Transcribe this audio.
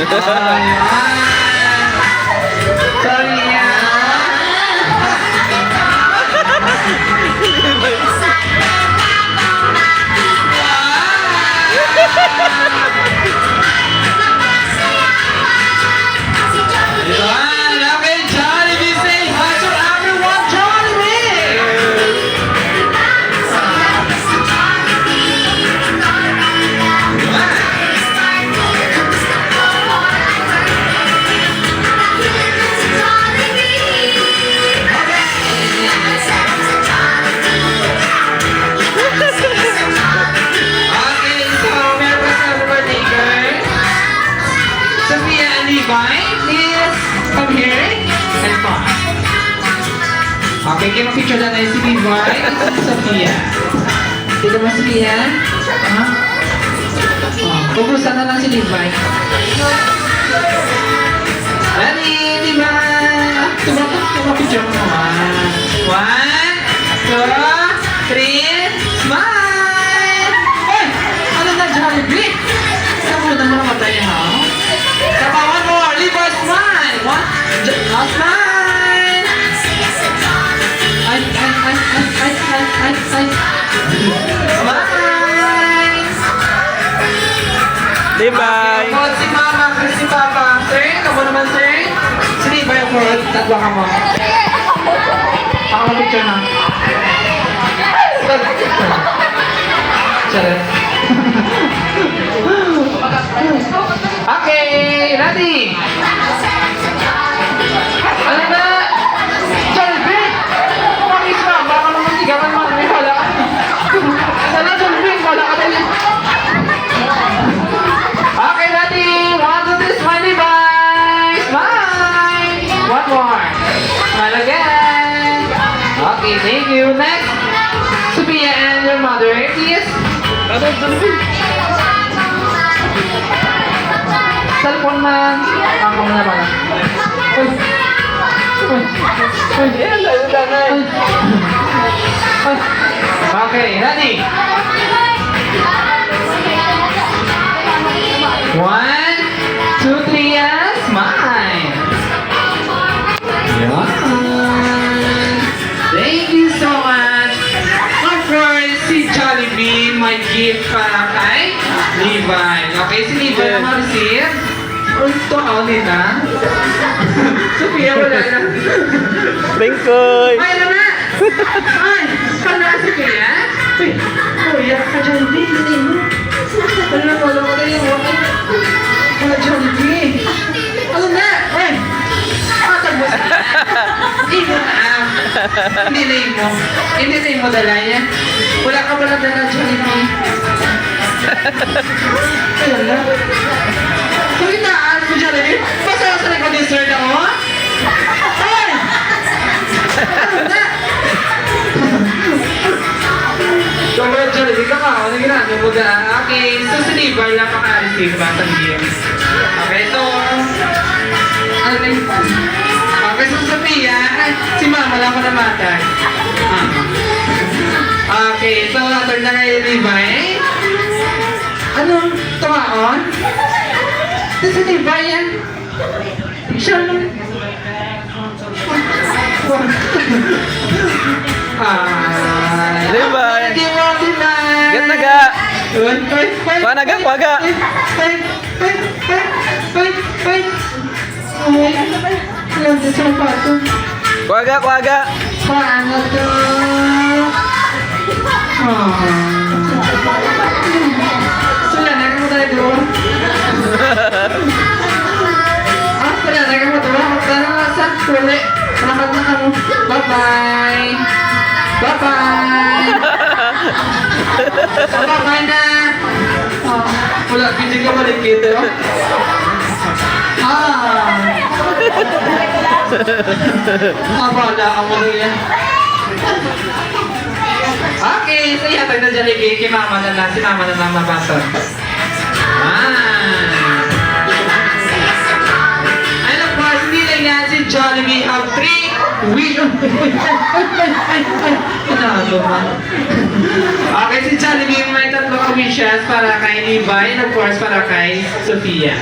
Sorry yan. Okay, Jollibee, say hi to everyone, Jollibee! Okay, so meron pa sa birthday girl. Sophia and Levi, please come here and talk. Okay, kaya picture na tayo si Levi at si Sophia. Dito mo Sophia? Pupusta na lang si Levi. Ready, Levi! Tumapicture mo naman. 1, 2, 3, smile! Ay! Ano na, Jollibee? Saan mo naman namatay ha? Come on, one more! Levi, smile! Smile! Ay! Smile! Levi! Ako si Mama, si Papa. Sir, ako naman, sir. Si Levi, ako. Tatlo ka mo. Ako na picture na. Charot. Okay, ready? Ano na? Jollibee! Pakis na, baka naman hindi ka man may wala ka. Sana Jollibee, wala ka tayo. Okay, ready? 1, 2, 3, smile, Levi! Smile! One more. Smile again. Okay, thank you. Next, Sophia and your mother, please. Cellphone man. Ako na pala. Uy. Uy. Uy. Uy. Okay, ready? 1, 2, 3, and smile. Yeah. Thank you so much. Of course, si Jollibee, my gift para kay Levi. Okay, si Levi na ma-receive. Ito ako nila. Sophia, wala na. Bengkoy! Ay, ano na? Ay, paano si Sophia? Uy, kuya ka Jollibee, hindi mo. Ano na, wala ko na yung wakay. Wala Jollibee. Ano na? Ay, matagos na. Hindi mo dala yan. Wala ka pala dala Jollibee. Ayun na. Kung itaan mo Jollibee, basta sa likod yung sir na o? Ay! Ano na? Kung wala Jollibee ka ka, ano ginagawa mo dala? Okay, so si Levi lang maka-receive ba sa game? Okay, so... Ano na yung... Okay, so Sophia, si Mama lang ko namatay. Okay, so turn na kay Levi. Anong tumaon? Ito si Levi yan. Siya lang. Levi! Hindi mo Levi! Gat na ga! Kuwaga, kuwaga! Alam sa sapato. Kuwaga, kuwaga! Paano to? Sula na ka mo tayo doon. Sula na ka mo doon. Magtara nga sa kuli. Malakad na ka mo. Bye-bye. Bye-bye. Bye-bye na. Wala, hindi ka malikit eh. Wala ang mga yan. Okay, so yatag na Jollibee. Kay Mama na lang. Si Mama na lang mabasa. And of course, hindi lang yan si Jollibee have 3 wishes. Okay, si Jollibee may 3 wishes para kay Levi and of course para kay Sophia.